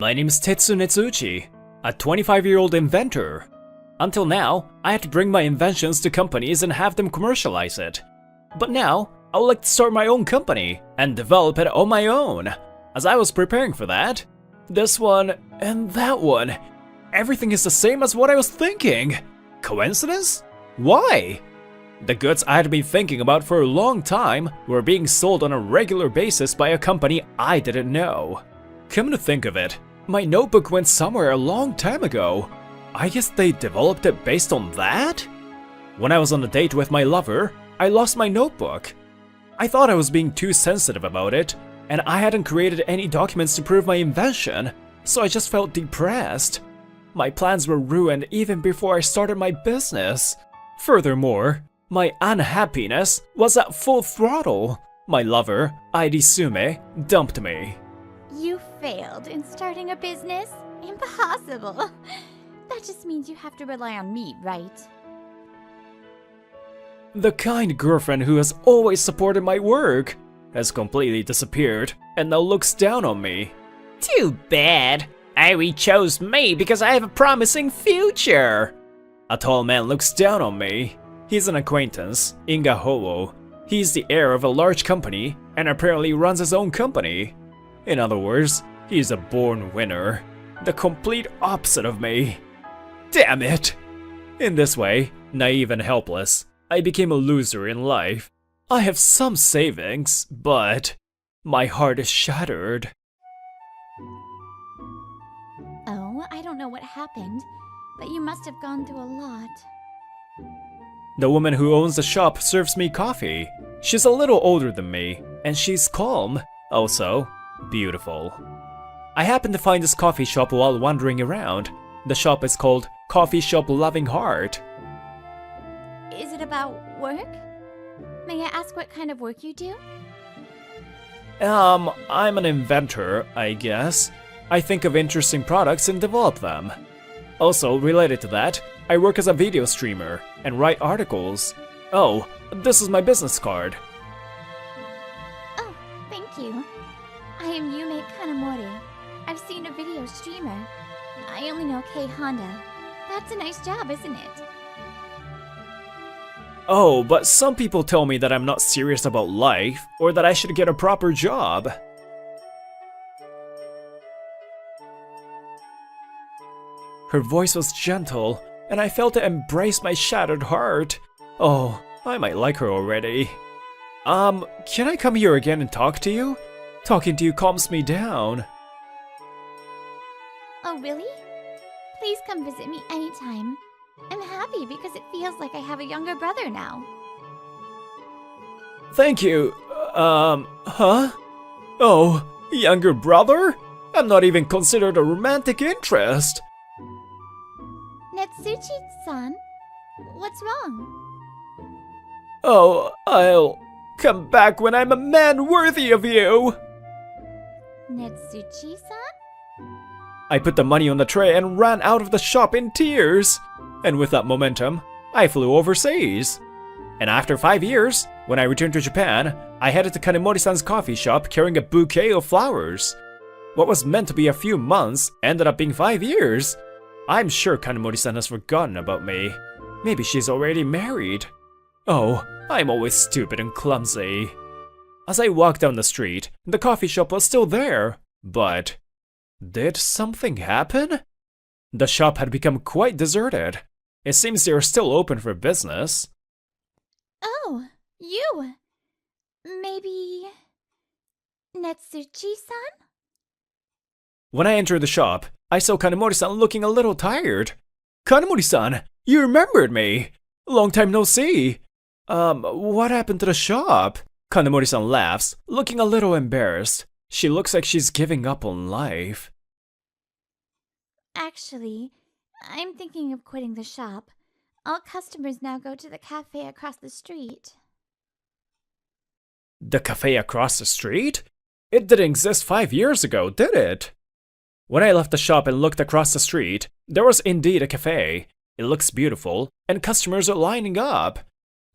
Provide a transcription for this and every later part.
My name is Tetsu a 25-year-old inventor. Until now, I had to bring my inventions to companies and have them commercialize it. But now, I would like to start my own company and develop it on my own. As I was preparing for that, this one and that one, everything is the same as what I was thinking. Coincidence? Why? The goods I had been thinking about for a long time were being sold on a regular basis by a company I didn't know. Come to think of it, my notebook went somewhere a long time ago. I guess they developed it based on that? When I was on a date with my lover, I lost my notebook. I thought I was being too sensitive about it, and I hadn't created any documents to prove my invention, so I just felt depressed. My plans were ruined even before I started my business. Furthermore, my unhappiness was at full throttle. My lover, Sume, dumped me. You failed in starting a business? Impossible. That just means you have to rely on me, right? The kind girlfriend who has always supported my work has completely disappeared and now looks down on me. Too bad. Irie chose me because I have a promising future. A tall man looks down on me. He's an acquaintance, Inga Howo. He's the heir of a large company and apparently runs his own company. In other words, he's a born winner. The complete opposite of me. Damn it! In this way, naive and helpless, I became a loser in life. I have some savings, but my heart is shattered. Oh, I don't know what happened, but you must have gone through a lot. The woman who owns the shop serves me coffee. She's a little older than me, and she's calm, also beautiful. I happened to find this coffee shop while wandering around. The shop is called Coffee Shop Loving Heart. Is it about work? May I ask what kind of work you do? I'm an inventor, I guess. I think of interesting products and develop them. Also, related to that, I work as a video streamer and write articles. Oh, this is my business card. Oh, thank you. I am Yume Kanamori. I've seen a video streamer. I only know Kei Honda. That's a nice job, isn't it? Oh, but some people tell me that I'm not serious about life, or that I should get a proper job. Her voice was gentle, and I felt it embrace my shattered heart. Oh, I might like her already. Can I come here again and talk to you? Talking to you calms me down. Oh, really? Please come visit me anytime. I'm happy because it feels like I have a younger brother now. Thank you. Huh? Oh, younger brother? I'm not even considered a romantic interest. Netsuchi-san, what's wrong? Oh, I'll come back when I'm a man worthy of you. Netsuchi-san? I put the money on the tray and ran out of the shop in tears. And with that momentum, I flew overseas. And after 5 years, when I returned to Japan, I headed to Kanemori-san's coffee shop carrying a bouquet of flowers. What was meant to be a few months ended up being 5 years. I'm sure Kanemori-san has forgotten about me. Maybe she's already married. Oh, I'm always stupid and clumsy. As I walked down the street, the coffee shop was still there. But did something happen? The shop had become quite deserted. It seems they are still open for business. Oh, you! Maybe... Netsuchi-san? When I entered the shop, I saw Kanemori-san looking a little tired. Kanemori-san, you remembered me! Long time no see! What happened to the shop? Kanemori-san laughs, looking a little embarrassed. She looks like she's giving up on life. Actually, I'm thinking of quitting the shop. All customers now go to the cafe across the street. The cafe across the street? It didn't exist 5 years ago, did it? When I left the shop and looked across the street, there was indeed a cafe. It looks beautiful, and customers are lining up.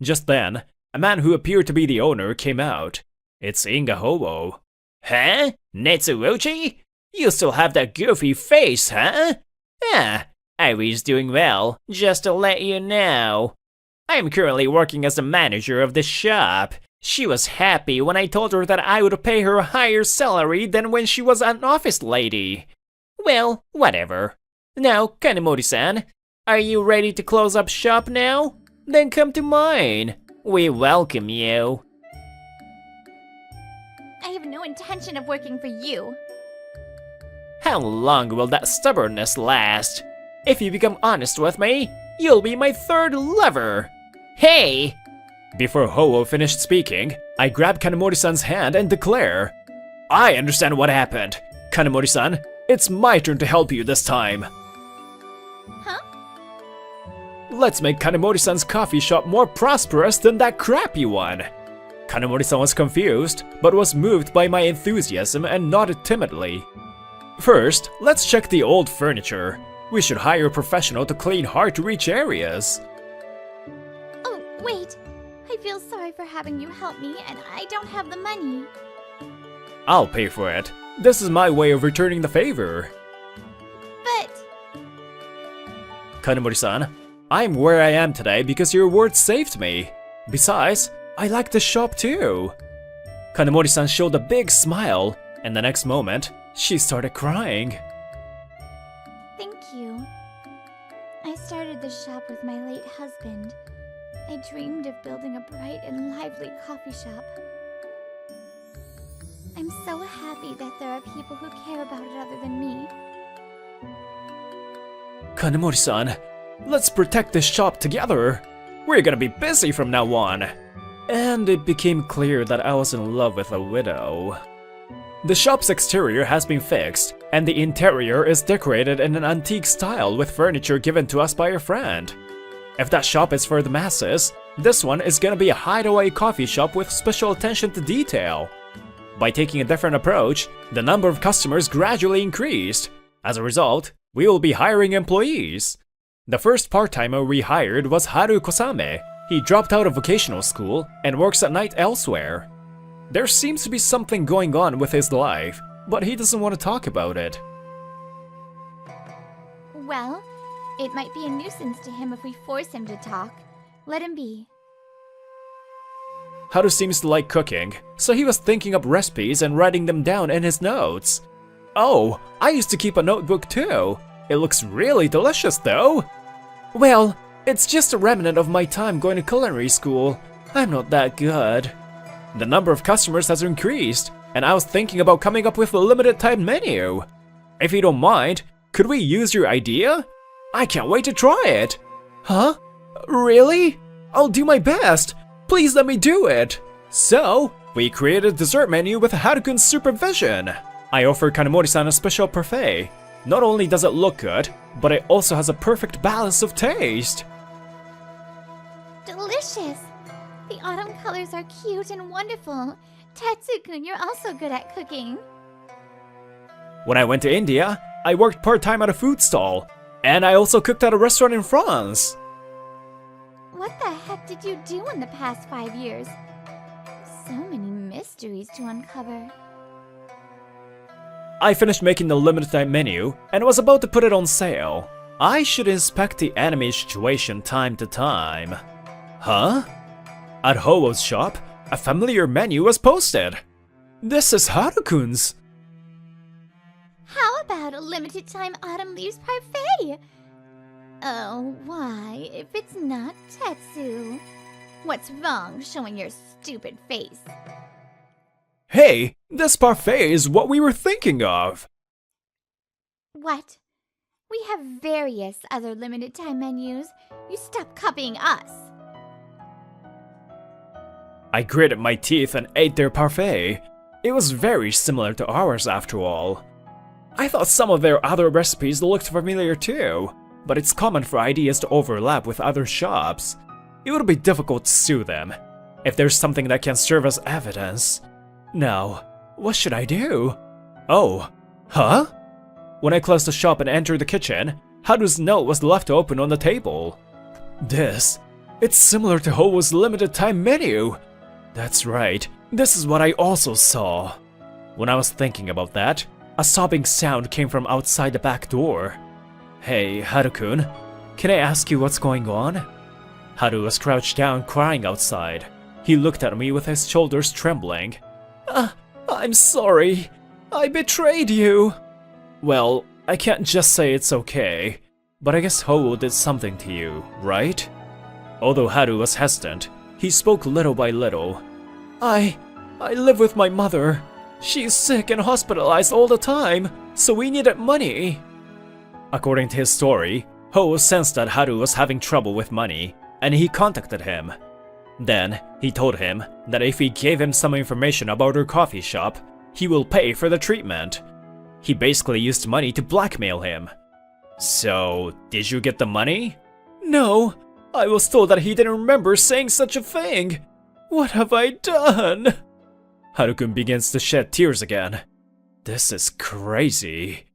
Just then, a man who appeared to be the owner came out. It's Inga Howo. Huh? Netsuochi? You still have that goofy face, huh? Ah, Ivy's doing well, just to let you know. I'm currently working as the manager of the shop. She was happy when I told her that I would pay her a higher salary than when she was an office lady. Well, whatever. Now, Kanemori-san, are you ready to close up shop now? Then come to mine. We welcome you. I have no intention of working for you. How long will that stubbornness last? If you become honest with me, you'll be my third lover. Hey! Before Ho-Oh finished speaking, I grabbed Kanemori-san's hand and declare, I understand what happened. Kanemori-san, it's my turn to help you this time. Huh? Let's make Kanemori-san's coffee shop more prosperous than that crappy one. Kanemori-san was confused, but was moved by my enthusiasm and nodded timidly. First, let's check the old furniture. We should hire a professional to clean hard-to-reach areas. Oh, wait. I feel sorry for having you help me, and I don't have the money. I'll pay for it. This is my way of returning the favor. But... Kanemori-san, I'm where I am today because your words saved me. Besides, I like the shop too. Kanemori-san showed a big smile, and the next moment, she started crying. Thank you. I started the shop with my late husband. I dreamed of building a bright and lively coffee shop. I'm so happy that there are people who care about it other than me. Kanemori-san, let's protect this shop together. We're gonna be busy from now on. And it became clear that I was in love with a widow. The shop's exterior has been fixed, and the interior is decorated in an antique style with furniture given to us by a friend. If that shop is for the masses, this one is gonna be a hideaway coffee shop with special attention to detail. By taking a different approach, the number of customers gradually increased. As a result, we will be hiring employees. The first part-timer we hired was Haru Kosame. He dropped out of vocational school and works at night elsewhere. There seems to be something going on with his life, but he doesn't want to talk about it. Well, it might be a nuisance to him if we force him to talk. Let him be. Haru seems to like cooking, so he was thinking up recipes and writing them down in his notes. Oh, I used to keep a notebook too. It looks really delicious though. Well, it's just a remnant of my time going to culinary school. I'm not that good. The number of customers has increased, and I was thinking about coming up with a limited time menu. If you don't mind, could we use your idea? I can't wait to try it. Huh? Really? I'll do my best. Please let me do it. So, we created a dessert menu with Harukun's supervision. I offered Kanemori-san a special parfait. Not only does it look good, but it also has a perfect balance of taste. Delicious! The autumn colors are cute and wonderful. Tetsu-kun, you're also good at cooking. When I went to India, I worked part-time at a food stall. And I also cooked at a restaurant in France. What the heck did you do in the past 5 years? So many mysteries to uncover. I finished making the limited time menu and was about to put it on sale. I should inspect the anime situation time to time. Huh? At Ho-Oh's shop, a familiar menu was posted. This is Harukun's. How about a limited time autumn leaves parfait? Oh, why, if it's not Tetsu? What's wrong showing your stupid face? Hey, this parfait is what we were thinking of. What? We have various other limited time menus. You stop copying us. I gritted my teeth and ate their parfait. It was very similar to ours after all. I thought some of their other recipes looked familiar too, but it's common for ideas to overlap with other shops. It would be difficult to sue them, if there's something that can serve as evidence. Now, what should I do? Oh, huh? When I closed the shop and entered the kitchen, Haru's note was left open on the table. It's similar to Ho-Oh's limited time menu. That's right, this is what I also saw. When I was thinking about that, A sobbing sound came from outside the back door. Hey, Haru-kun, can I ask you what's going on? Haru was crouched down crying outside. He looked at me with his shoulders trembling. I'm sorry. I betrayed you. Well, I can't just say it's okay, but I guess Ho did something to you, right? Although Haru was hesitant, he spoke little by little. I live with my mother. She's sick and hospitalized all the time, so we needed money. According to his story, Ho sensed that Haru was having trouble with money, and he contacted him. Then, he told him that if he gave him some information about her coffee shop, he will pay for the treatment. He basically used money to blackmail him. So, did you get the money? No, I was told that he didn't remember saying such a thing. What have I done? Haru-kun begins to shed tears again. This is crazy.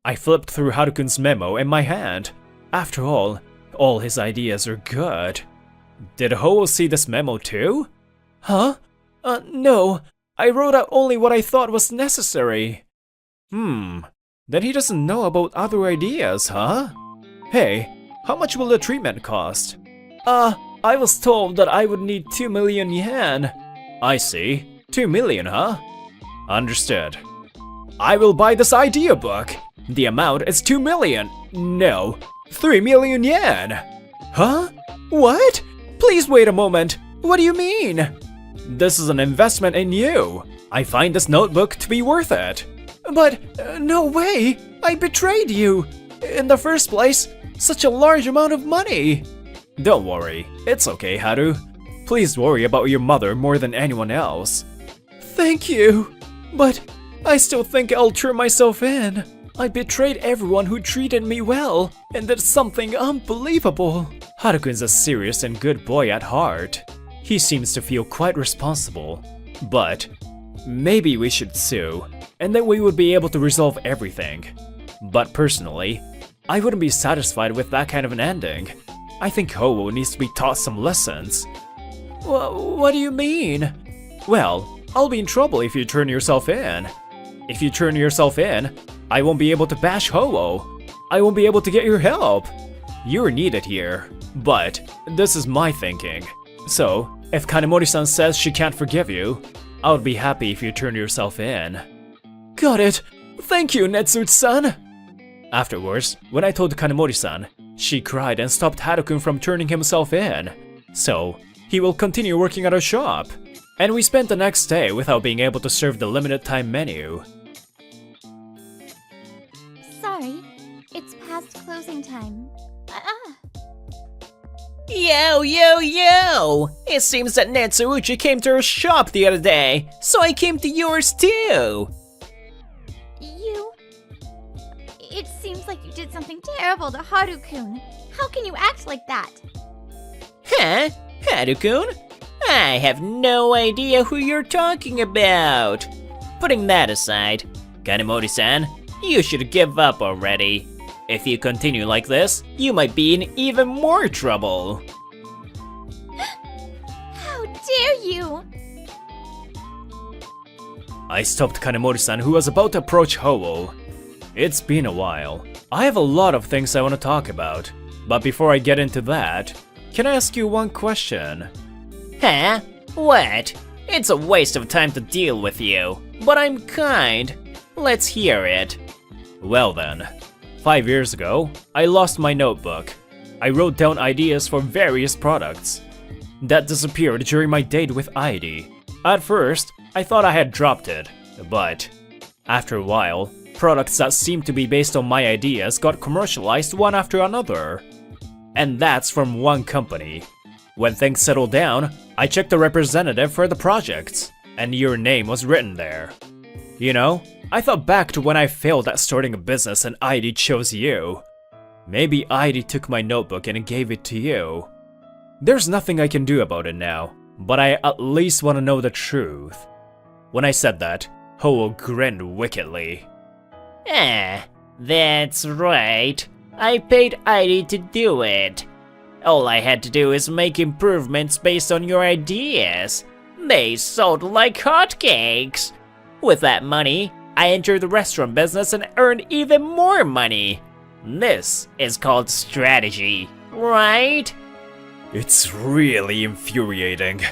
I flipped through Haru-kun's memo in my hand. After all his ideas are good. Did Ho see this memo too? Huh? No. I wrote out only what I thought was necessary. Then he doesn't know about other ideas, huh? Hey, how much will the treatment cost? I was told that I would need 2 million yen. I see. 2 million, huh? Understood. I will buy this idea book. The amount is 2 million. No, 3 million yen. Huh? What? Please wait a moment. What do you mean? This is an investment in you. I find this notebook to be worth it. But, no way. I betrayed you. In the first place, such a large amount of money. Don't worry. It's okay, Haru. Please worry about your mother more than anyone else. Thank you. But I still think I'll turn myself in. I betrayed everyone who treated me well, and did something unbelievable. Haru-kun's a serious and good boy at heart. He seems to feel quite responsible. But maybe we should sue, and then we would be able to resolve everything. But personally, I wouldn't be satisfied with that kind of an ending. I think Ho needs to be taught some lessons. What do you mean? Well, I'll be in trouble if you turn yourself in. If you turn yourself in, I won't be able to bash Ho. I won't be able to get your help. You're needed here. But this is my thinking. So, if Kanemori-san says she can't forgive you, I would be happy if you turn yourself in. Got it. Thank you, Netsuchi-san. Afterwards, when I told Kanemori-san, she cried and stopped Haru-kun from turning himself in. So, he will continue working at our shop. And we spent the next day without being able to serve the limited time menu. Sorry, it's past closing time. Yo! It seems that Netsuuchi came to her shop the other day, so I came to yours too. It seems like you did something terrible to Haru-kun. How can you act like that? Huh? Haru-kun? I have no idea who you're talking about. Putting that aside, Kanemori-san, you should give up already. If you continue like this, you might be in even more trouble. How dare you! I stopped Kanemori-san, who was about to approach Ho. It's been a while. I have a lot of things I want to talk about. But before I get into that, can I ask you one question? Huh? What? It's a waste of time to deal with you, but I'm kind. Let's hear it. Well then, 5 years ago, I lost my notebook. I wrote down ideas for various products. That disappeared during my date with Airi. At first, I thought I had dropped it, but after a while, products that seemed to be based on my ideas got commercialized one after another. And that's from one company. When things settled down, I checked the representative for the projects, and your name was written there. You know, I thought back to when I failed at starting a business and Airi chose you. Maybe Airi took my notebook and gave it to you. There's nothing I can do about it now, but I at least want to know the truth. When I said that, Ho grinned wickedly. That's right. I paid Airi to do it. All I had to do is make improvements based on your ideas. They sold like hotcakes. With that money, I enter the restaurant business and earn even more money. This is called strategy, right? It's really infuriating.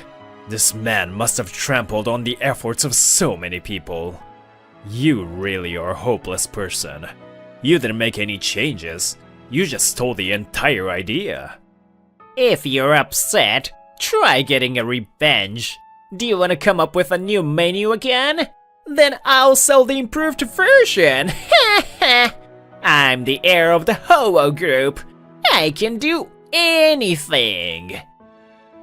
This man must have trampled on the efforts of so many people. You really are a hopeless person. You didn't make any changes. You just stole the entire idea. If you're upset, try getting a revenge. Do you want to come up with a new menu again? Then I'll sell the improved version. I'm the heir of the Ho-Oh group. I can do anything.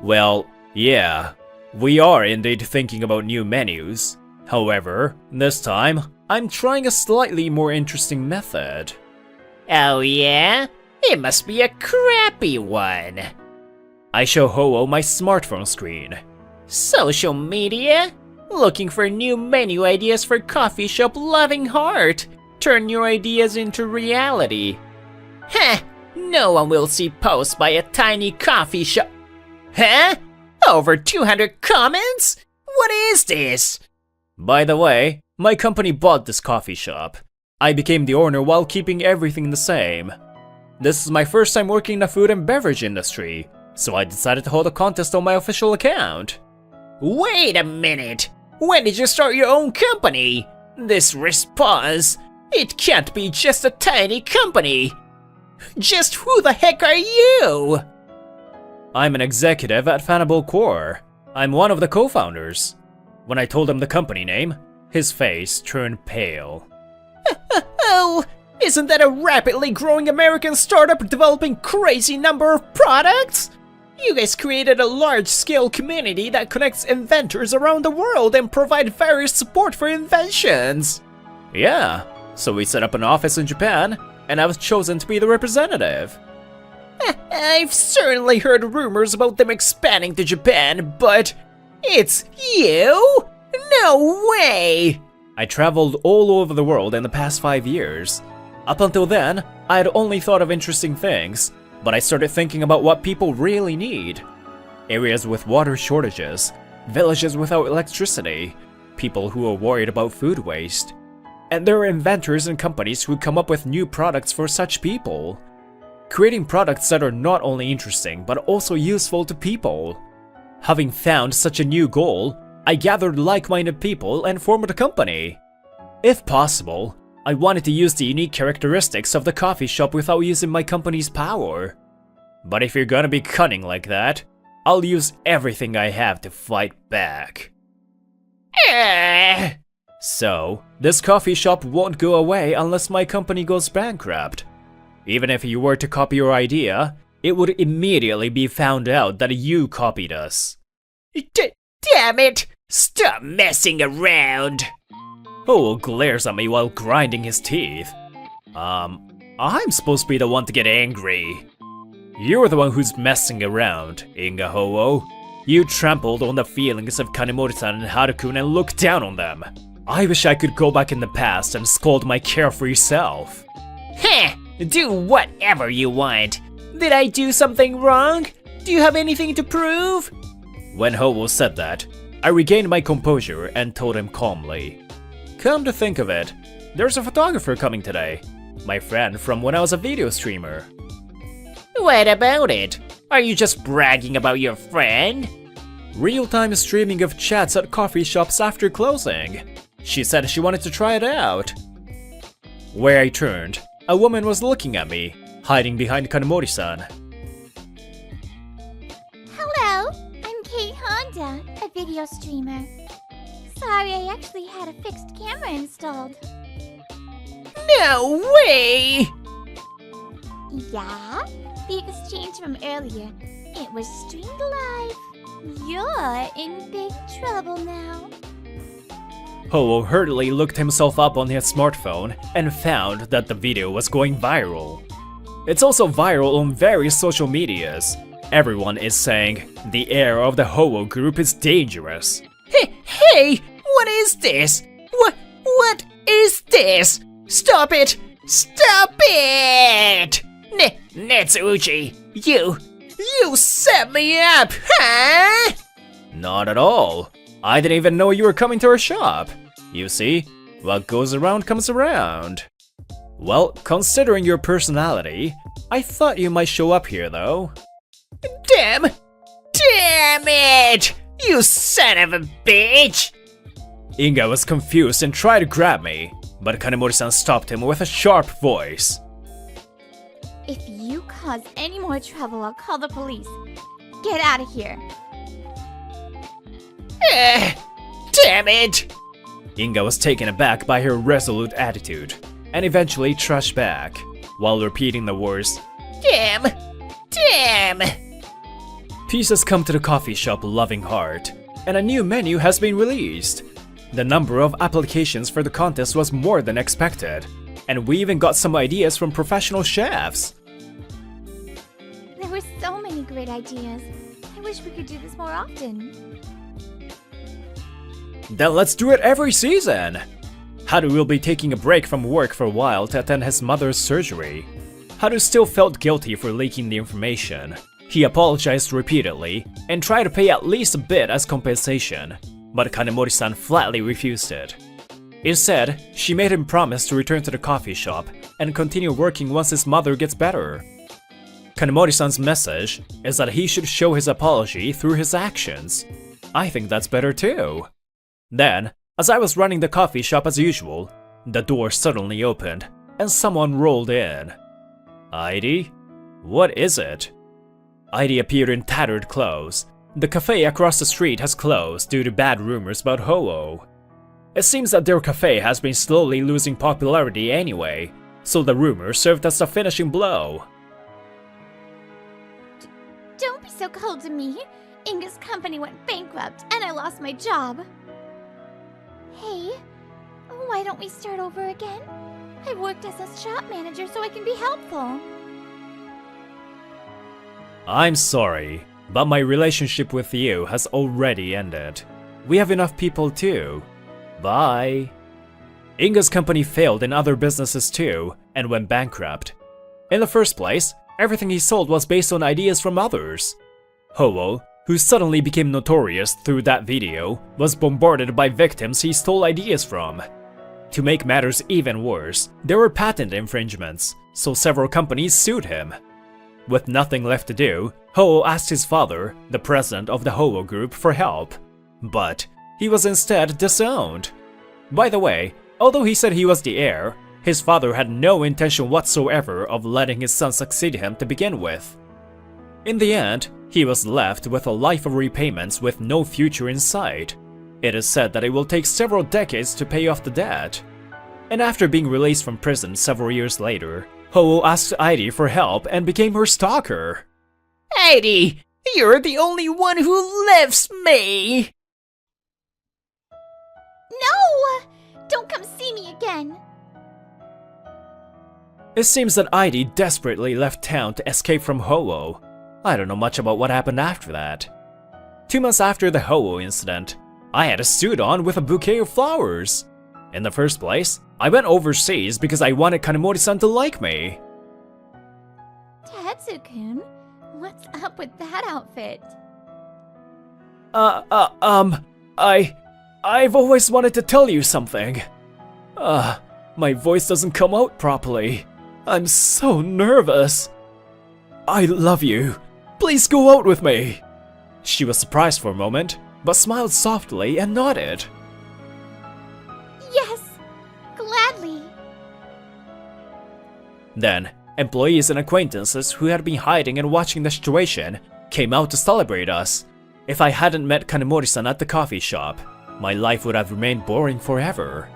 Well, yeah, we are indeed thinking about new menus. However, this time, I'm trying a slightly more interesting method. Oh yeah? It must be a crappy one. I show Ho-Oh my smartphone screen. Social media? Looking for new menu ideas for coffee shop loving heart. Turn your ideas into reality. Heh, no one will see posts by a tiny coffee shop. Huh? Over 200 comments? What is this? By the way, my company bought this coffee shop. I became the owner while keeping everything the same. This is my first time working in the food and beverage industry, so I decided to hold a contest on my official account. Wait a minute! When did you start your own company? This response, it can't be just a tiny company. Just who the heck are you? I'm an executive at Fanable Core. I'm one of the co-founders. When I told him the company name, his face turned pale. Oh, isn't that a rapidly growing American startup developing crazy number of products? You guys created a large-scale community that connects inventors around the world and provide various support for inventions. Yeah, so we set up an office in Japan, and I was chosen to be the representative. I've certainly heard rumors about them expanding to Japan, but it's you? No way! I traveled all over the world in the past 5 years. Up until then, I had only thought of interesting things, but I started thinking about what people really need. Areas with water shortages, villages without electricity, people who are worried about food waste. And there are inventors and companies who come up with new products for such people. Creating products that are not only interesting, but also useful to people. Having found such a new goal, I gathered like-minded people and formed a company. If possible, I wanted to use the unique characteristics of the coffee shop without using my company's power. But if you're gonna be cunning like that, I'll use everything I have to fight back. So, this coffee shop won't go away unless my company goes bankrupt. Even if you were to copy your idea, it would immediately be found out that you copied us. Damn it! Stop messing around! Oh glares at me while grinding his teeth. I'm supposed to be the one to get angry. You're the one who's messing around, Inga Ho-Oh. You trampled on the feelings of Kanemori-san and Haru-kun and looked down on them. I wish I could go back in the past and scold my carefree self. Heh! Do whatever you want. Did I do something wrong? Do you have anything to prove? When Ho-Oh said that, I regained my composure and told him calmly. Come to think of it, there's a photographer coming today. My friend from when I was a video streamer. What about it? Are you just bragging about your friend? Real-time streaming of chats at coffee shops after closing. She said she wanted to try it out. Where I turned, a woman was looking at me, hiding behind Kanemori-san. Hello, I'm Kate Honda, a video streamer. Sorry, I actually had a fixed camera installed. No way! Yeah? The exchange from earlier, it was streamed live. You're in big trouble now. Ho-Oh hurriedly looked himself up on his smartphone and found that the video was going viral. It's also viral on various social medias. Everyone is saying the heir of the Ho-Oh group is dangerous. Hey! What is this? What is this? Stop it! Stop it! Netsuuchi, you set me up, huh? Not at all. I didn't even know you were coming to our shop. You see, What goes around comes around. Well, considering your personality, I thought you might show up here though. Damn it! You son of a bitch! Inga was confused and tried to grab me, but Kanemori-san stopped him with a sharp voice. If you cause any more trouble, I'll call the police. Get out of here. Damn it! Inga was taken aback by her resolute attitude, and eventually trashed back, while repeating the words, Damn! Pieces come to the coffee shop Loving Heart, and a new menu has been released. The number of applications for the contest was more than expected, and we even got some ideas from professional chefs. There were so many great ideas. I wish we could do this more often. Then let's do it every season! Haru will be taking a break from work for a while to attend his mother's surgery. Haru still felt guilty for leaking the information. He apologized repeatedly and tried to pay at least a bit as compensation, but Kanemori-san flatly refused it. Instead, she made him promise to return to the coffee shop and continue working once his mother gets better. Kanemori-san's message is that he should show his apology through his actions. I think that's better too. Then, as I was running the coffee shop as usual, the door suddenly opened and someone rolled in. Heidi? What is it? Heidi appeared in tattered clothes. The cafe across the street has closed due to bad rumors about Ho-Oh. It seems that their cafe has been slowly losing popularity anyway, so the rumor served as a finishing blow. Don't be so cold to me. Inga's company went bankrupt and I lost my job. Hey, why don't we start over again? I worked as a shop manager so I can be helpful. I'm sorry, but my relationship with you has already ended. We have enough people too. Bye. Inga's company failed in other businesses too, and went bankrupt. In the first place, everything he sold was based on ideas from others. Ho-Oh, who suddenly became notorious through that video, was bombarded by victims he stole ideas from. To make matters even worse, there were patent infringements, so several companies sued him. With nothing left to do, Ho-Oh asked his father, the president of the Ho-Oh group, for help. But he was instead disowned. By the way, although he said he was the heir, his father had no intention whatsoever of letting his son succeed him to begin with. In the end, he was left with a life of repayments with no future in sight. It is said that it will take several decades to pay off the debt. And after being released from prison several years later, Ho-Oh asked Heidi for help and became her stalker. Heidi, you're the only one who loves me! No! Don't come see me again! It seems that Heidi desperately left town to escape from Ho-Oh. I don't know much about what happened after that. 2 months after the Ho-Oh incident, I had a suit on with a bouquet of flowers. In the first place, I went overseas because I wanted Kanemori-san to like me. Tetsu-kun, what's up with that outfit? I've always wanted to tell you something. My voice doesn't come out properly. I'm so nervous. I love you. Please go out with me. She was surprised for a moment, but smiled softly and nodded. Yes, gladly. Then, employees and acquaintances who had been hiding and watching the situation came out to celebrate us. If I hadn't met Kanemori-san at the coffee shop, my life would have remained boring forever.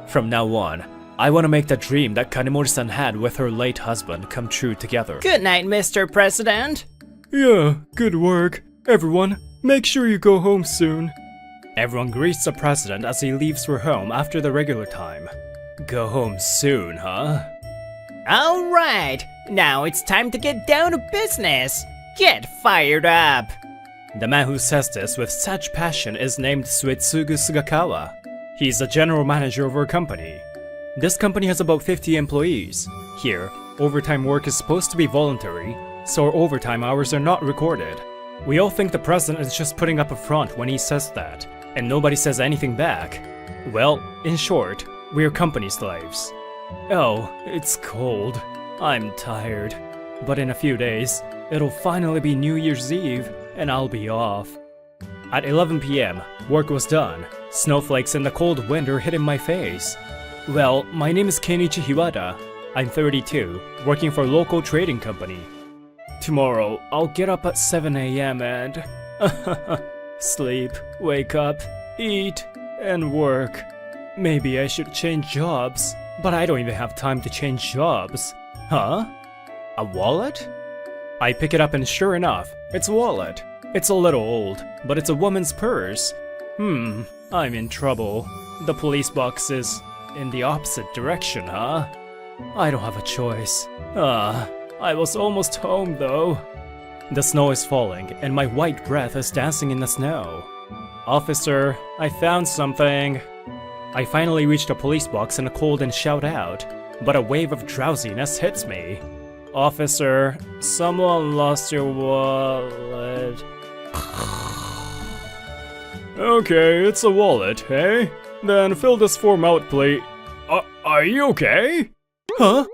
From now on, I want to make the dream that Kanemori-san had with her late husband come true together. Good night, Mr. President. Yeah, good work. Everyone, make sure you go home soon. Everyone greets the president as he leaves for home after the regular time. Go home soon, huh? Alright, now it's time to get down to business. Get fired up. The man who says this with such passion is named Suetsugu Sugakawa. He's the general manager of our company. This company has about 50 employees. Here, overtime work is supposed to be voluntary, so our overtime hours are not recorded. We all think the president is just putting up a front when he says that, and nobody says anything back. Well, in short, We're company slaves. Oh, it's cold. I'm tired. But in a few days, it'll finally be New Year's Eve, and I'll be off. At 11 p.m., work was done. Snowflakes and the cold wind are hitting my face. Well, my name is Kenichi Hiwata. I'm 32, working for a local trading company. Tomorrow, I'll get up at 7 a.m. and sleep, wake up, eat, and work. Maybe I should change jobs, but I don't even have time to change jobs. Huh? A wallet? I pick it up and sure enough, it's a wallet. It's a little old, but it's a woman's purse. I'm in trouble. The police box is in the opposite direction, huh? I don't have a choice. I was almost home though. The snow is falling, and my white breath is dancing in the snow. Officer, I found something. I finally reach the police box in the cold and shout out, but a wave of drowsiness hits me. Officer, someone lost your wallet. Okay, it's a wallet, hey? Then fill this form out, please. Are you okay? Huh?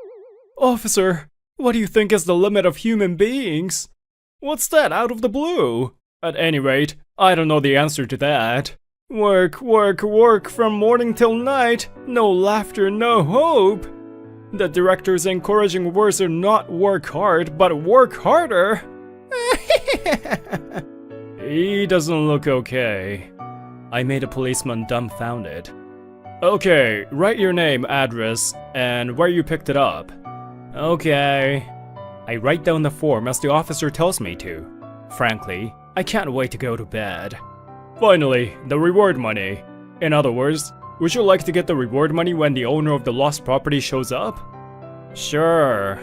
Officer, what do you think is the limit of human beings? What's that out of the blue? At any rate, I don't know the answer to that. Work, work, work from morning till night. No laughter, no hope. The director's encouraging words are not work hard, but work harder. He doesn't look okay. I made a policeman dumbfounded. Okay, write your name, address, and where you picked it up. Okay. I write down the form as the officer tells me to. Frankly, I can't wait to go to bed. Finally, the reward money. In other words, would you like to get the reward money when the owner of the lost property shows up? Sure.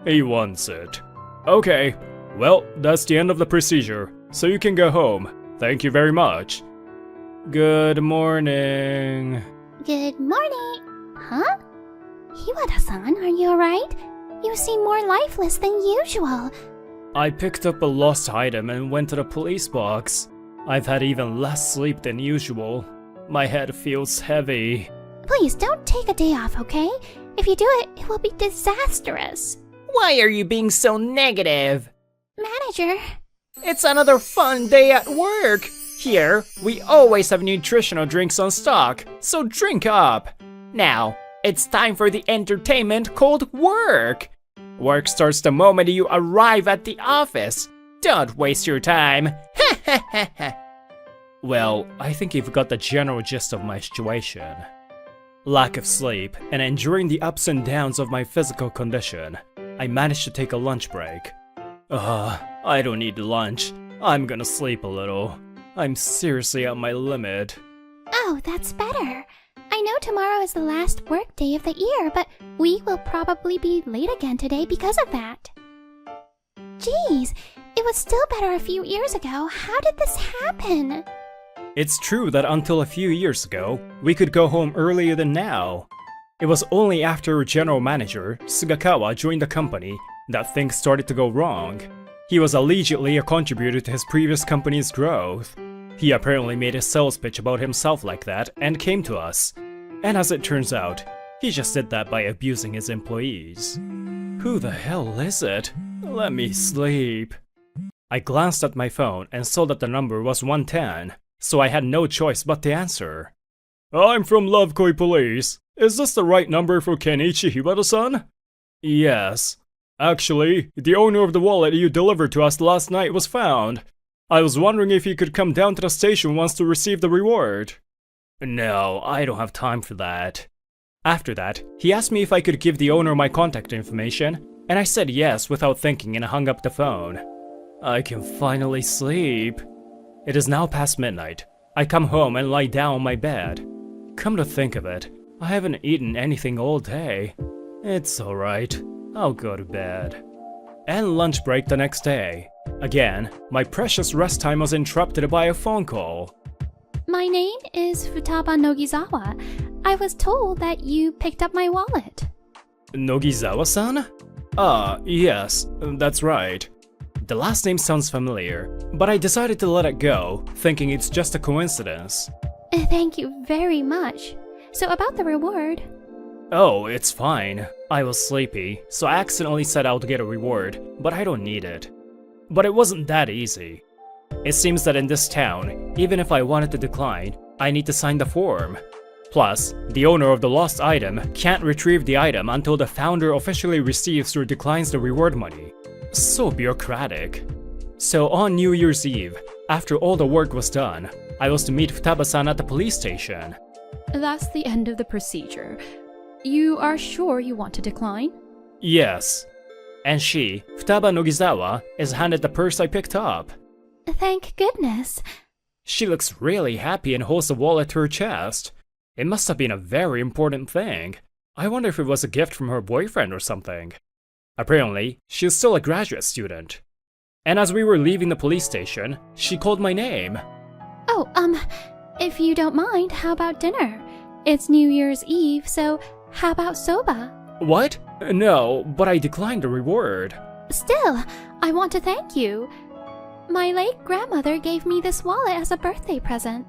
He wants it. Okay, well, that's the end of the procedure, so you can go home. Thank you very much. Good morning. Good morning. Huh? Hiwata-san, are you alright? You seem more lifeless than usual. I picked up a lost item and went to the police box. I've had even less sleep than usual. My head feels heavy. Please don't take a day off, okay? If you do it, it will be disastrous. Why are you being so negative? Manager. It's another fun day at work. Here, we always have nutritional drinks on stock, so drink up. Now, it's time for the entertainment called work. Work starts the moment you arrive at the office. Don't waste your time. Well, I think you've got the general gist of my situation. Lack of sleep, and enduring the ups and downs of my physical condition, I managed to take a lunch break. I don't need lunch. I'm gonna sleep a little. I'm seriously at my limit. Oh, that's better. I know tomorrow is the last work day of the year, but we will probably be late again today because of that. Geez, it was still better a few years ago. How did this happen? It's true that until a few years ago, we could go home earlier than now. It was only after our general manager, Sugakawa, joined the company that things started to go wrong. He was allegedly a contributor to his previous company's growth. He apparently made a sales pitch about himself like that and came to us. And as it turns out, he just did that by abusing his employees. Who the hell is it? Let me sleep. I glanced at my phone and saw that the number was 110, so I had no choice but to answer. I'm from Lovekoi Police. Is this the right number for Kenichi Hiwata-san? Yes. Actually, the owner of the wallet you delivered to us last night was found. I was wondering if you could come down to the station once to receive the reward. No, I don't have time for that. After that, he asked me if I could give the owner my contact information, and I said yes without thinking and hung up the phone. I can finally sleep. It is now past midnight. I come home and lie down on my bed. Come to think of it, I haven't eaten anything all day. It's alright, I'll go to bed. And lunch break the next day. Again, my precious rest time was interrupted by a phone call. My name is Futaba Nogizawa. I was told that you picked up my wallet. Nogizawa-san? Yes, that's right. The last name sounds familiar, but I decided to let it go, thinking it's just a coincidence. Thank you very much. So about the reward. Oh, it's fine. I was sleepy, so I accidentally set out to get a reward, but I don't need it. But it wasn't that easy. It seems that in this town, even if I wanted to decline, I need to sign the form. Plus, the owner of the lost item can't retrieve the item until the founder officially receives or declines the reward money. So bureaucratic. So on New Year's Eve, after all the work was done, I was to meet Futaba-san at the police station. That's the end of the procedure. You are sure you want to decline? Yes. And she, Futaba Nogizawa, is handed the purse I picked up. Thank goodness. She looks really happy and holds the wallet to her chest. It must have been a very important thing. I wonder if it was a gift from her boyfriend or something. Apparently, she's still a graduate student. And as we were leaving the police station, she called my name. Oh, if you don't mind, how about dinner? It's New Year's Eve, so how about soba? What? No, but I declined the reward. Still, I want to thank you. My late grandmother gave me this wallet as a birthday present.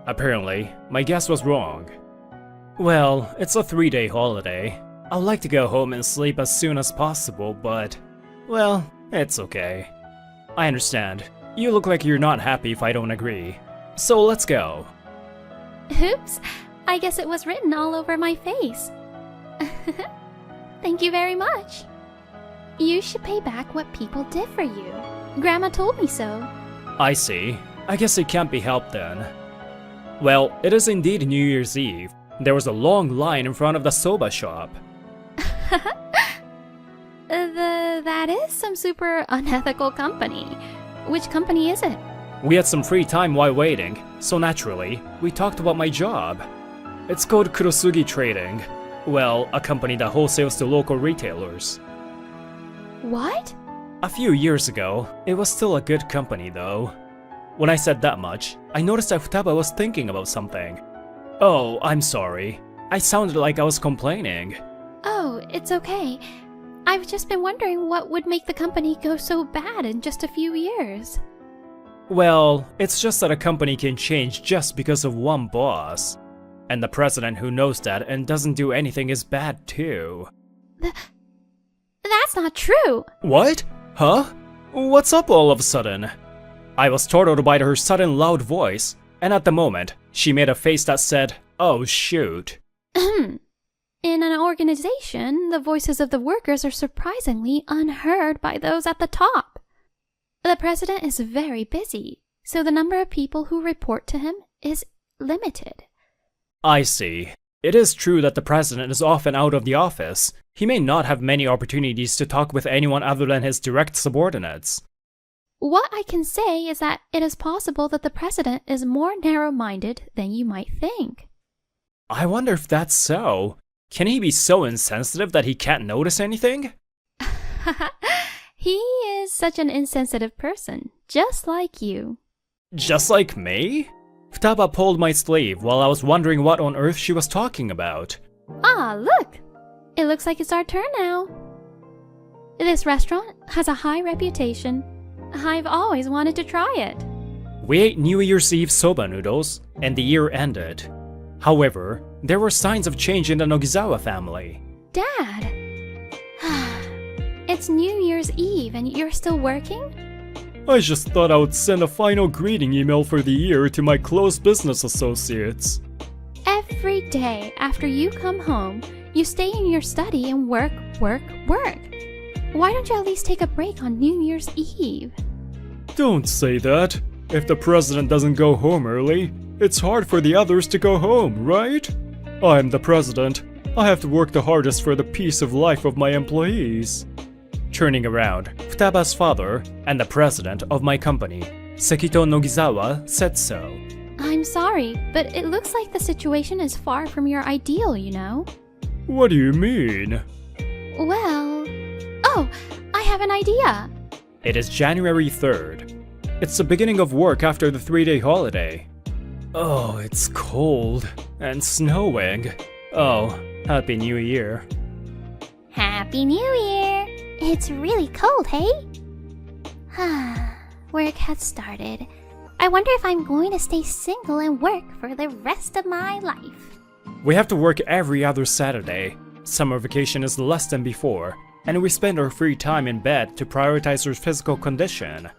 Apparently, my guess was wrong. Well, it's a 3-day holiday. I'd like to go home and sleep as soon as possible, but... well, it's okay. I understand. You look like you're not happy if I don't agree. So let's go. Oops, I guess it was written all over my face. Thank you very much. You should pay back what people did for you. Grandma told me so. I see. I guess it can't be helped then. Well, it is indeed New Year's Eve. There was a long line in front of the soba shop. That is some super unethical company. Which company is it? We had some free time while waiting, so naturally, we talked about my job. It's called Kurosugi Trading. Well, a company that wholesales to local retailers. What? A few years ago, it was still a good company though. When I said that much, I noticed that Futaba was thinking about something. Oh, I'm sorry. I sounded like I was complaining. Oh, it's okay. I've just been wondering what would make the company go so bad in just a few years. Well, it's just that a company can change just because of one boss. And the president who knows that and doesn't do anything is bad too. That's not true! What? Huh? What's up all of a sudden? I was startled by her sudden loud voice, and at the moment, she made a face that said, "Oh shoot." In an organization, the voices of the workers are surprisingly unheard by those at the top. The president is very busy, so the number of people who report to him is limited. I see. It is true that the president is often out of the office. He may not have many opportunities to talk with anyone other than his direct subordinates. What I can say is that it is possible that the president is more narrow-minded than you might think. I wonder if that's so. Can he be so insensitive that he can't notice anything? He is such an insensitive person, just like you. Just like me? Futaba pulled my sleeve while I was wondering what on earth she was talking about. Ah, look! It looks like it's our turn now. This restaurant has a high reputation. I've always wanted to try it. We ate New Year's Eve soba noodles, and the year ended. However, there were signs of change in the Nogizawa family. Dad! It's New Year's Eve and you're still working? I just thought I would send a final greeting email for the year to my close business associates. Every day after you come home, you stay in your study and work. Why don't you at least take a break on New Year's Eve? Don't say that. If the president doesn't go home early, it's hard for the others to go home, right? I'm the president. I have to work the hardest for the peace of life of my employees. Turning around, Futaba's father and the president of my company, Sekito Nogizawa, said so. I'm sorry, but it looks like the situation is far from your ideal, you know? What do you mean? Well... Oh, I have an idea! It is January 3rd. It's the beginning of work after the 3-day holiday. Oh, it's cold and snowing. Oh, Happy New Year. Happy New Year! It's really cold, hey? Work has started. I wonder if I'm going to stay single and work for the rest of my life. We have to work every other Saturday. Summer vacation is less than before, and we spend our free time in bed to prioritize our physical condition.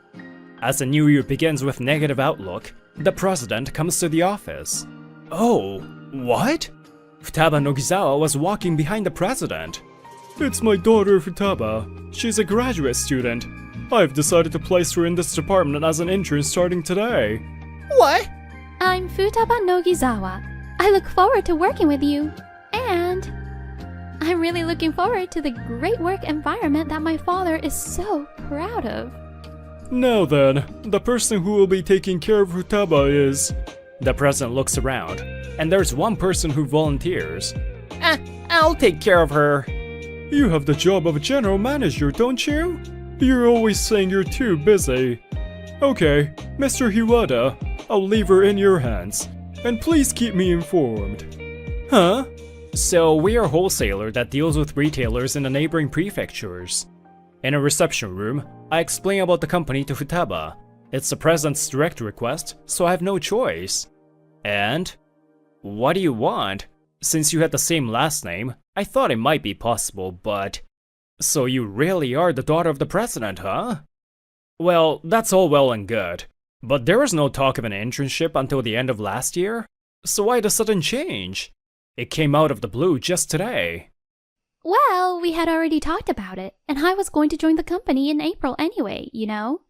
As the new year begins with negative outlook, the president comes to the office. Oh, what? Futaba Nogizawa was walking behind the president. It's my daughter Futaba. She's a graduate student. I've decided to place her in this department as an intern starting today. What? I'm Futaba Nogizawa. I look forward to working with you. And I'm really looking forward to the great work environment that my father is so proud of. Now then, the person who will be taking care of Futaba is... The president looks around, and there's one person who volunteers. I'll take care of her. You have the job of a general manager, don't you? You're always saying you're too busy. Okay, Mr. Hiwada, I'll leave her in your hands. And please keep me informed. Huh? So we are a wholesaler that deals with retailers in the neighboring prefectures. In a reception room, I explain about the company to Futaba. It's the president's direct request, so I have no choice. And? What do you want? Since you had the same last name, I thought it might be possible, but... So you really are the daughter of the president, huh? Well, that's all well and good. But there was no talk of an internship until the end of last year, so why the sudden change? It came out of the blue just today. Well, we had already talked about it, and I was going to join the company in April anyway, you know?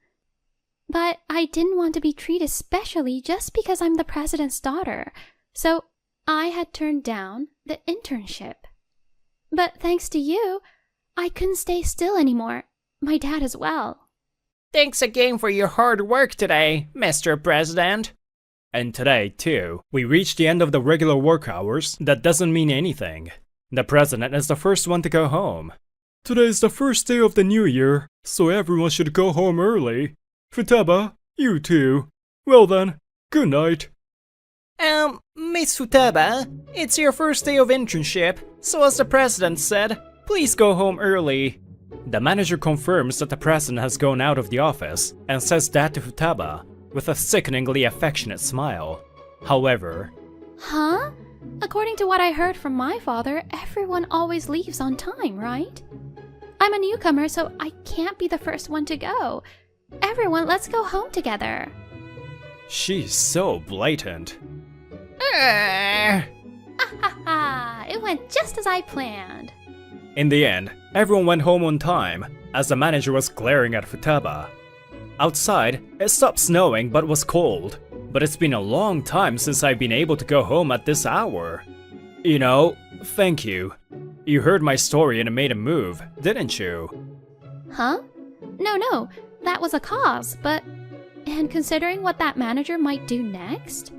But I didn't want to be treated specially just because I'm the president's daughter, so I had turned down the internship. But thanks to you, I couldn't stay still anymore. My dad as well. Thanks again for your hard work today, Mr. President. And today, too, we reached the end of the regular work hours. That doesn't mean anything. The president is the first one to go home. Today's the first day of the new year, so everyone should go home early. Futaba, you too. Well then, good night. Miss Futaba, it's your first day of internship, so as the president said, please go home early. The manager confirms that the president has gone out of the office and says that to Futaba with a sickeningly affectionate smile. However... Huh? According to what I heard from my father, everyone always leaves on time, right? I'm a newcomer, so I can't be the first one to go. Everyone, let's go home together. She's so blatant. Ha ha ha! It went just as I planned. In the end, everyone went home on time, as the manager was glaring at Futaba. Outside, it stopped snowing but was cold, but it's been a long time since I've been able to go home at this hour. You know, thank you. You heard my story and made a move, didn't you? Huh? No, that was a cause, but... And considering what that manager might do next?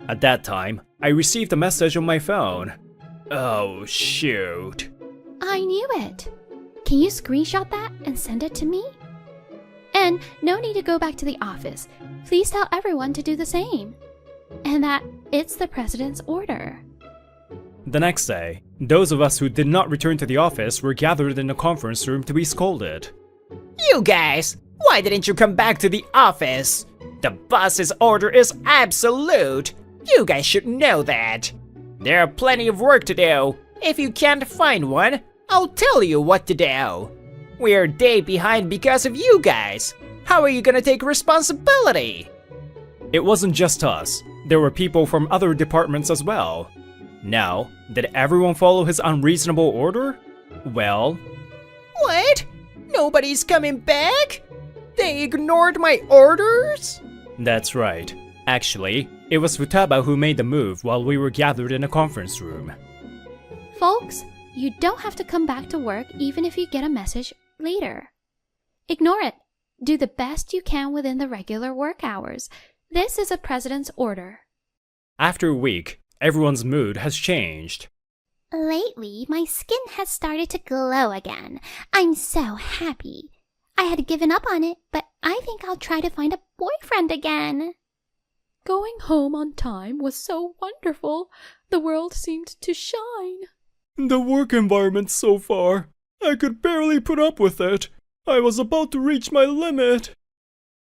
At that time, I received a message on my phone. Oh, shoot. I knew it. Can you screenshot that and send it to me? And no need to go back to the office. Please tell everyone to do the same. And that it's the president's order. The next day, those of us who did not return to the office were gathered in the conference room to be scolded. You guys, why didn't you come back to the office? The boss's order is absolute. You guys should know that. There are plenty of work to do. If you can't find one, I'll tell you what to do. We're a day behind because of you guys. How are you gonna take responsibility? It wasn't just us. There were people from other departments as well. Now, did everyone follow his unreasonable order? Well... What? Nobody's coming back? They ignored my orders? That's right. Actually, it was Futaba who made the move while we were gathered in a conference room. Folks, you don't have to come back to work even if you get a message later. Ignore it. Do the best you can within the regular work hours. This is a president's order. After a week, everyone's mood has changed. Lately, my skin has started to glow again. I'm so happy. I had given up on it, but I think I'll try to find a boyfriend again. Going home on time was so wonderful. The world seemed to shine. The work environment so far, I could barely put up with it. I was about to reach my limit.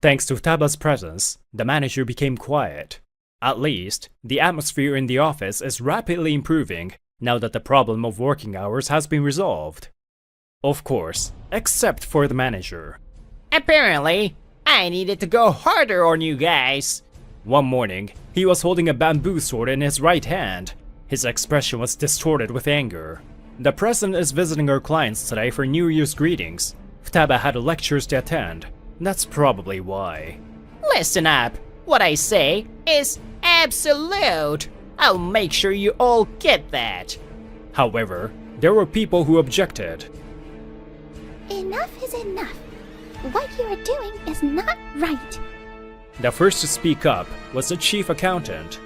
Thanks to Futaba's presence, the manager became quiet. At least, the atmosphere in the office is rapidly improving now that the problem of working hours has been resolved. Of course, except for the manager. Apparently, I needed to go harder on you guys. One morning, he was holding a bamboo sword in his right hand. His expression was distorted with anger. The president is visiting our clients today for New Year's greetings. Futaba had lectures to attend. That's probably why. Listen up. What I say is absolute. I'll make sure you all get that. However, there were people who objected. Enough is enough. What you are doing is not right. The first to speak up was the chief accountant.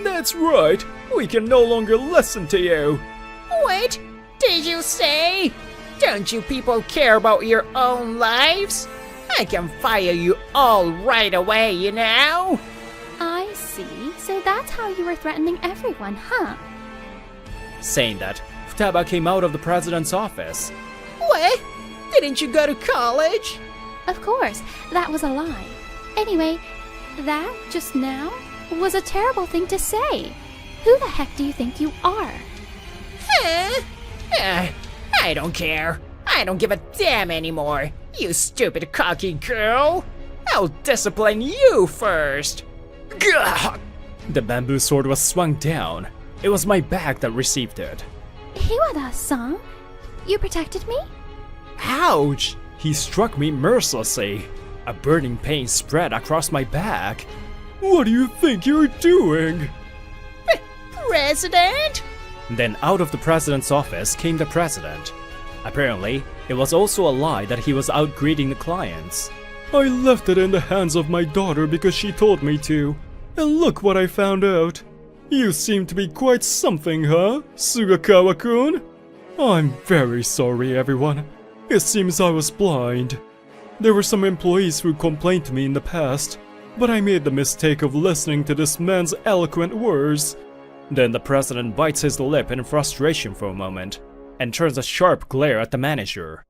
That's right. We can no longer listen to you. What did you say? Don't you people care about your own lives? I can fire you all right away, you know? I see. So that's how you were threatening everyone, huh? Saying that, Futaba came out of the president's office. What? Didn't you go to college? Of course, that was a lie. Anyway, that, just now, was a terrible thing to say. Who the heck do you think you are? Huh? I don't care. I don't give a damn anymore. You stupid cocky girl. I'll discipline you first. Gah! The bamboo sword was swung down. It was my back that received it. Hiwada-san, you protected me? Ouch! He struck me mercilessly. A burning pain spread across my back. What do you think you're doing? President? Then out of the president's office came the president. Apparently, it was also a lie that he was out greeting the clients. I left it in the hands of my daughter because she told me to. And look what I found out. You seem to be quite something, huh, Sugakawa-kun? I'm very sorry, everyone. It seems I was blind. There were some employees who complained to me in the past, but I made the mistake of listening to this man's eloquent words. Then the president bites his lip in frustration for a moment, and turns a sharp glare at the manager.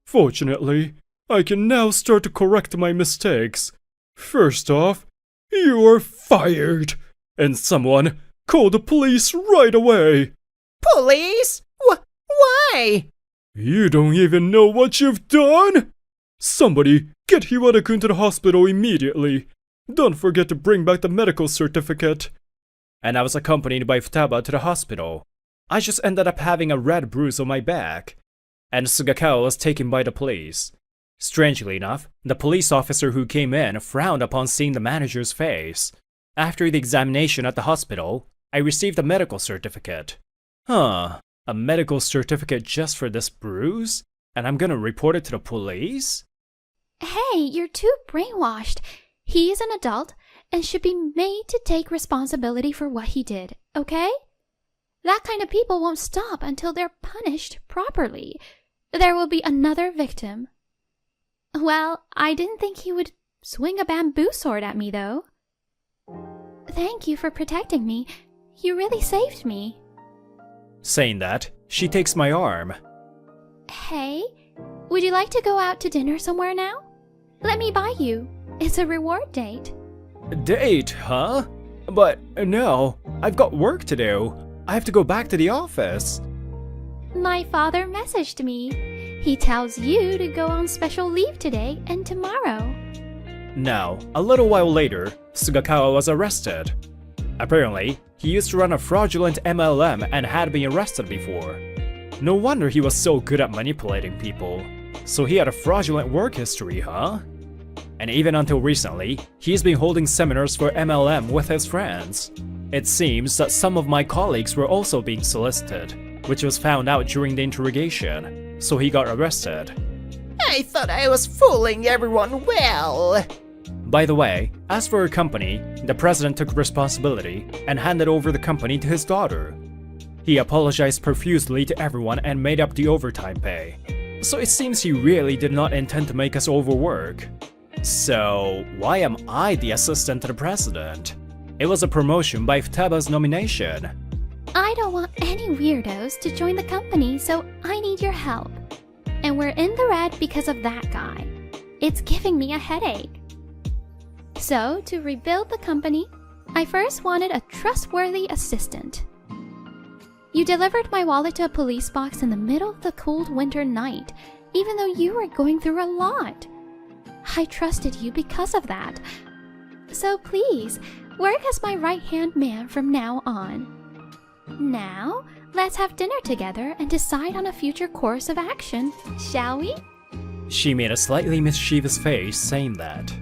Fortunately, I can now start to correct my mistakes. First off, you are fired! And someone, call the police right away! Police? Why? You don't even know what you've done? Somebody, get Hiwada-kun to the hospital immediately. Don't forget to bring back the medical certificate. And I was accompanied by Futaba to the hospital. I just ended up having a red bruise on my back. And Sugakawa was taken by the police. Strangely enough, the police officer who came in frowned upon seeing the manager's face. After the examination at the hospital, I received a medical certificate. Huh, a medical certificate just for this bruise? And I'm gonna report it to the police? Hey, you're too brainwashed. He is an adult and should be made to take responsibility for what he did, okay? That kind of people won't stop until they're punished properly. There will be another victim. Well, I didn't think he would swing a bamboo sword at me, though. Thank you for protecting me. You really saved me. Saying that, she takes my arm. Hey, would you like to go out to dinner somewhere now? Let me buy you. It's a reward date. Date, huh? But no, I've got work to do. I have to go back to the office. My father messaged me. He tells you to go on special leave today and tomorrow. Now, a little while later, Sugakawa was arrested. Apparently, he used to run a fraudulent MLM and had been arrested before. No wonder he was so good at manipulating people. So he had a fraudulent work history, huh? And even until recently, he's been holding seminars for MLM with his friends. It seems that some of my colleagues were also being solicited, which was found out during the interrogation, so he got arrested. I thought I was fooling everyone well. By the way, as for her company, the president took responsibility and handed over the company to his daughter. He apologized profusely to everyone and made up the overtime pay. So it seems he really did not intend to make us overwork. So, why am I the assistant to the president? It was a promotion by Futaba's nomination. I don't want any weirdos to join the company, so I need your help. And we're in the red because of that guy. It's giving me a headache. So, to rebuild the company, I first wanted a trustworthy assistant. You delivered my wallet to a police box in the middle of the cold winter night, even though you were going through a lot. I trusted you because of that. So please, work as my right-hand man from now on. Now, let's have dinner together and decide on a future course of action, shall we? She made a slightly mischievous face saying that.